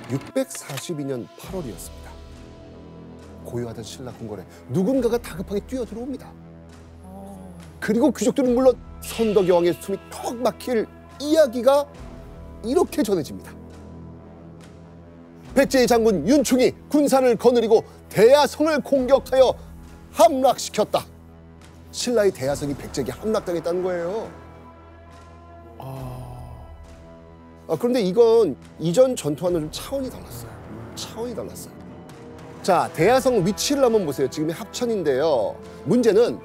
642년 8월이었습니다. 고요하던 신라 궁궐에 누군가가 다급하게 뛰어들어옵니다. 그리고 귀족들은 물론 선덕여왕의 숨이 턱 막힐 이야기가 이렇게 전해집니다. 백제의 장군 윤충이 군사를 거느리고 대야성을 공격하여 함락시켰다. 신라의 대야성이 백제에게 함락당했다는 거예요. 그런데 이건 이전 전투와는 좀 차원이 달랐어요. 차원이 달랐어요. 자, 대야성 위치를 한번 보세요. 지금이 합천인데요. 문제는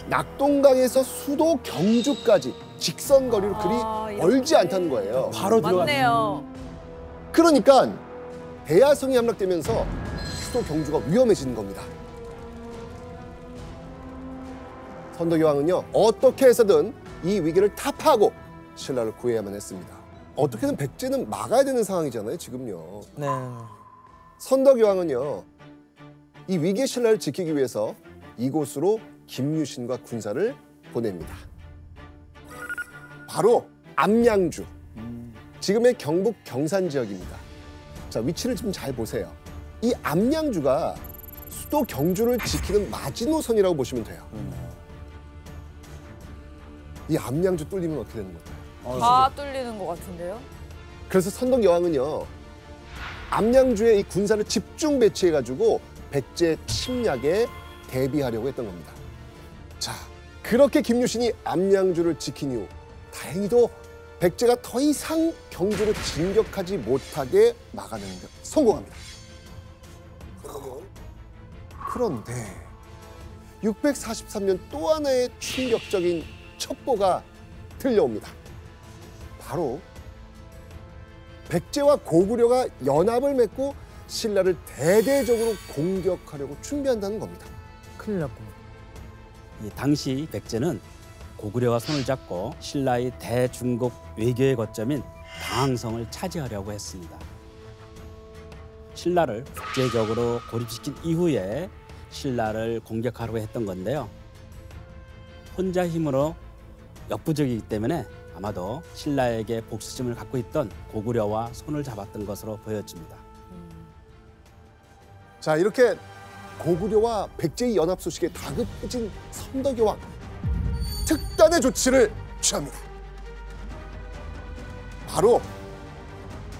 낙동강에서 수도 경주까지 직선 거리로 그리 멀지 않다는 거예요. 바로 맞네요. 그러니까 대야성이 함락되면서 수도 경주가 위험해지는 겁니다. 선덕여왕은요, 어떻게 해서든 이 위기를 타파하고 신라를 구해야만 했습니다. 어떻게든 백제는 막아야 되는 상황이잖아요, 지금요. 네. 선덕여왕은요, 이 위기의 신라를 지키기 위해서 이곳으로 김유신과 군사를 보냅니다. 바로 암양주, 지금의 경북 경산 지역입니다. 자, 위치를 좀 잘 보세요. 이 암양주가 수도 경주를 지키는 마지노선이라고 보시면 돼요. 이 암양주 뚫리면 어떻게 되는 걸까요? 다 뚫리는 것 같은데요? 그래서 선덕여왕은요, 암양주에 이 군사를 집중 배치해가지고 백제 침략에 대비하려고 했던 겁니다. 자, 그렇게 김유신이 암양주를 지킨 이후 다행히도 백제가 더 이상 경주로 진격하지 못하게 막아내는 데 성공합니다. 그런데 643년 또 하나의 충격적인 첩보가 들려옵니다. 바로 백제와 고구려가 연합을 맺고 신라를 대대적으로 공격하려고 준비한다는 겁니다. 큰일 났구나. 이 당시 백제는 고구려와 손을 잡고 신라의 대중국 외교의 거점인 당항성을 차지하려고 했습니다. 신라를 국제적으로 고립시킨 이후에 신라를 공격하려고 했던 건데요. 혼자 힘으로 역부족이기 때문에 아마도 신라에게 복수심을 갖고 있던 고구려와 손을 잡았던 것으로 보여집니다. 자, 이렇게 고구려와 백제의 연합 소식에 다급해진 선덕여왕, 특단의 조치를 취합니다. 바로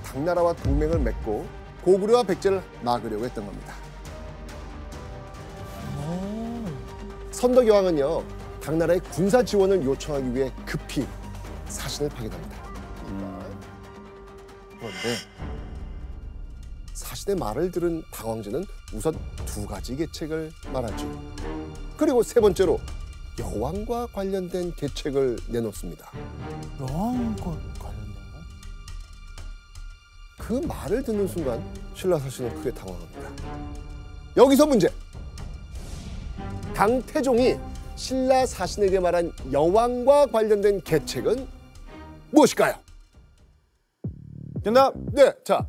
당나라와 동맹을 맺고 고구려와 백제를 막으려고 했던 겁니다. 선덕여왕은요, 당나라의 군사 지원을 요청하기 위해 급히 사신을 파견합니다. 그런데 사신의 말을 들은 당황제는 우선 두 가지 계책을 말하죠. 그리고 세 번째로 여왕과 관련된 계책을 내놓습니다. 여왕과 관련된 거? 그 말을 듣는 순간 신라 사신은 크게 당황합니다. 여기서 문제. 당태종이 신라 사신에게 말한 여왕과 관련된 계책은 무엇일까요? 정답! 네, 자.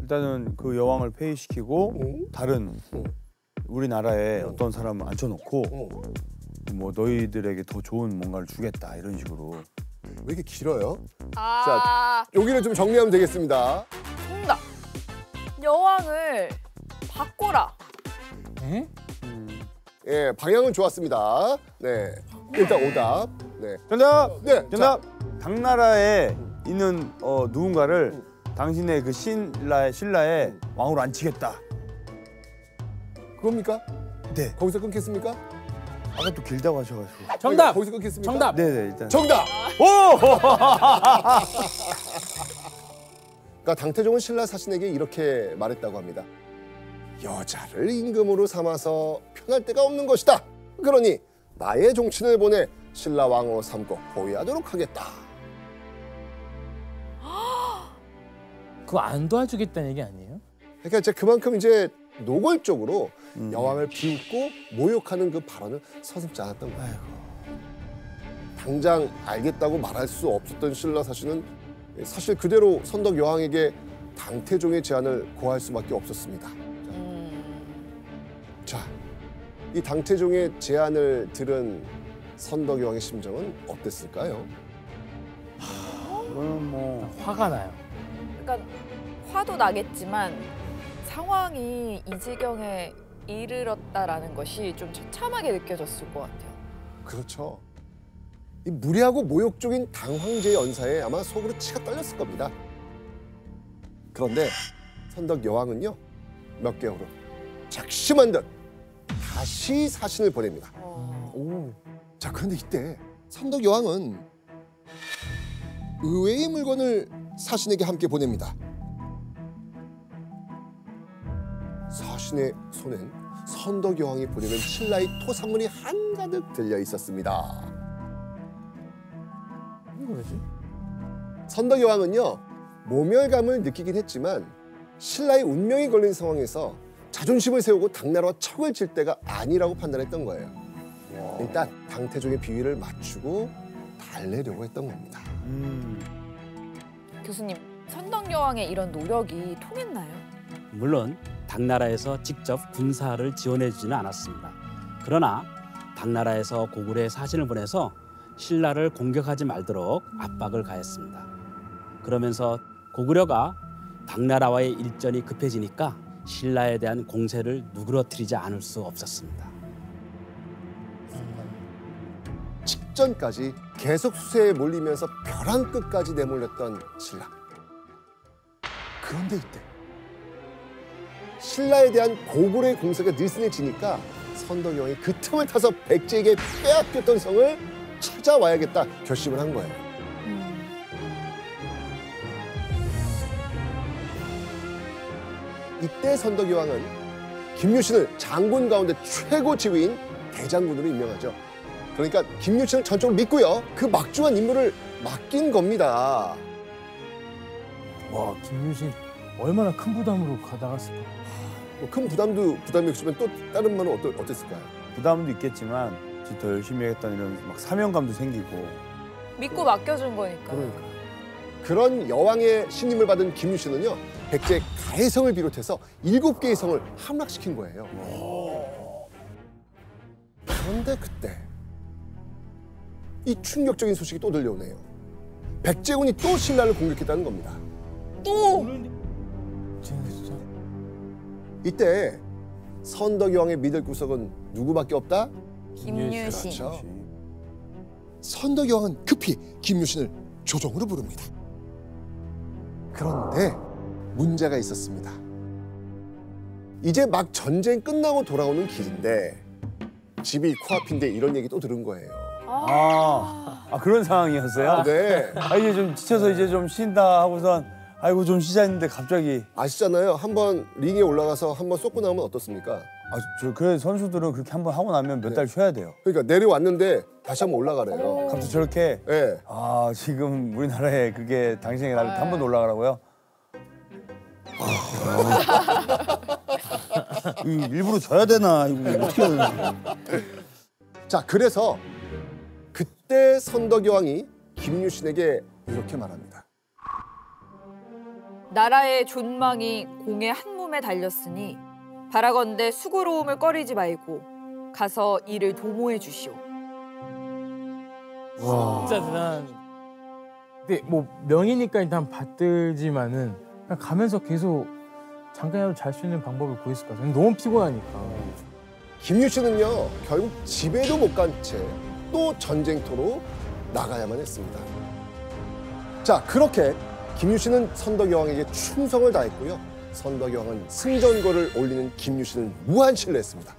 일단은 그 여왕을 폐위시키고 다른 우리나라에 어떤 사람을 앉혀놓고 뭐 너희들에게 더 좋은 뭔가를 주겠다 이런 식으로. 왜 이렇게 길어요? 자, 여기를 좀 정리하면 되겠습니다. 정답. 여왕을 바꿔라. 에? 예, 방향은 좋았습니다. 네, 일단 오답. 네, 정답! 네, 정답! 당나라에 있는 누군가를 당신의 그 신라의 왕으로 앉히겠다. 그겁니까? 네. 거기서 끊겠습니까? 아까 또 길다고 하셔가지고. 정답! 거기서 끊겠습니까? 정답! 네네 일단. 정답! 오! 그러니까 당태종은 신라 사신에게 이렇게 말했다고 합니다. 여자를 임금으로 삼아서 편할 데가 없는 것이다. 그러니 나의 종친을 보내 신라 왕으로 삼고 보위하도록 하겠다. 그거 안 도와주겠다는 얘기 아니에요? 그러니까 이제 그만큼 이제 노골적으로 여왕을 비웃고 모욕하는 그 발언을 서슴지 않았던 거예요. 당장 알겠다고 말할 수 없었던 신라 사신은 사실 그대로 선덕여왕에게 당태종의 제안을 고할 수밖에 없었습니다. 자, 이 당태종의 제안을 들은 선덕여왕의 심정은 어땠을까요? 이거는 뭐 화가 나요. 약간 화도 나겠지만 상황이 이 지경에 이르렀다라는 것이 좀 처참하게 느껴졌을 것 같아요. 그렇죠. 이 무례하고 모욕적인 당황제의 언사에 아마 속으로 치가 떨렸을 겁니다. 그런데 선덕 여왕은요, 몇 개월 후 작심한 듯 다시 사신을 보냅니다. 자, 그런데 이때 선덕 여왕은 의외의 물건을 사신에게 함께 보냅니다. 사신의 손엔 선덕 여왕이 보내는 신라의 토산물이 한가득 들려 있었습니다. 이거 뭐지? 선덕 여왕은요, 모멸감을 느끼긴 했지만 신라의 운명이 걸린 상황에서 자존심을 세우고 당나라와 척을 질 때가 아니라고 판단했던 거예요. 일단 당태종의 비위를 맞추고 달래려고 했던 겁니다. 교수님, 선덕 여왕의 이런 노력이 통했나요? 물론 당나라에서 직접 군사를 지원해주지는 않았습니다. 그러나 당나라에서 고구려에 사신을 보내서 신라를 공격하지 말도록 압박을 가했습니다. 그러면서 고구려가 당나라와의 일전이 급해지니까 신라에 대한 공세를 누그러뜨리지 않을 수 없었습니다. 직전까지 계속 수세에 몰리면서 벼랑 끝까지 내몰렸던 신라. 그런데 이때 신라에 대한 고구려의 공세가 느슨해지니까 선덕 여왕이 그 틈을 타서 백제에게 빼앗겼던 성을 찾아와야겠다 결심을 한 거예요. 이때 선덕 여왕은 김유신을 장군 가운데 최고 지휘인 대장군으로 임명하죠. 그러니까 김유신을 전적으로 믿고요, 그 막중한 임무를 맡긴 겁니다. 와, 김유신 얼마나 큰 부담으로 가다갔을까. 뭐큰 부담이 없으면 또 다른 말은 어땠을까요? 부담도 있겠지만 더 열심히 하겠다는 이런 막 사명감도 생기고. 믿고 맡겨준 거니까. 그런 여왕의 신임을 받은 김유신은요, 백제 가해성을 비롯해서 7개의 성을 함락시킨 거예요. 그런데 그때 이 충격적인 소식이 또 들려오네요. 백제군이 또 신라를 공격했다는 겁니다. 또! 진짜? 이때 선덕 여왕의 믿을 구석은 누구밖에 없다? 김유신. 그렇죠. 선덕 여왕은 급히 김유신을 조정으로 부릅니다. 그런데 문제가 있었습니다. 이제 막 전쟁 끝나고 돌아오는 길인데 집이 코앞인데 이런 얘기 또 들은 거예요. 그런 상황이었어요? 네. 이제 좀 지쳐서 이제 좀 쉰다 하고선 아이고 좀 쉬자 했는데 갑자기. 아시잖아요. 한번 링에 올라가서 한번 쏟고 나오면 어떻습니까? 그래 선수들은 그렇게 한번 하고 나면 몇 달 쉬어야 돼요. 그러니까 내려왔는데 다시 한번 올라가래요. 갑자기 저렇게. 네. 지금 우리나라에 그게 당신에게 나를 한 번 올라가라고요? 일부러 져야 되나 이거 어떻게 해야 되나. 자, 그래서 그때 선덕 여왕이 김유신에게 이렇게 말합니다. 나라의 존망이 공의 한 몸에 달렸으니 바라건대 수고로움을 꺼리지 말고 가서 이를 도모해 주시오. 진짜 대단한. 근데 뭐 명이니까 일단 받들지만은 그냥 가면서 계속 잠깐이라도 잘 수 있는 방법을 구했을 것 같아요. 너무 피곤하니까. 김유신은요, 결국 집에도 못 간 채 또 전쟁터로 나가야만 했습니다. 자, 그렇게 김유신은 선덕 여왕에게 충성을 다했고요. 선덕 여왕은 승전거를 올리는 김유신을 무한 신뢰했습니다.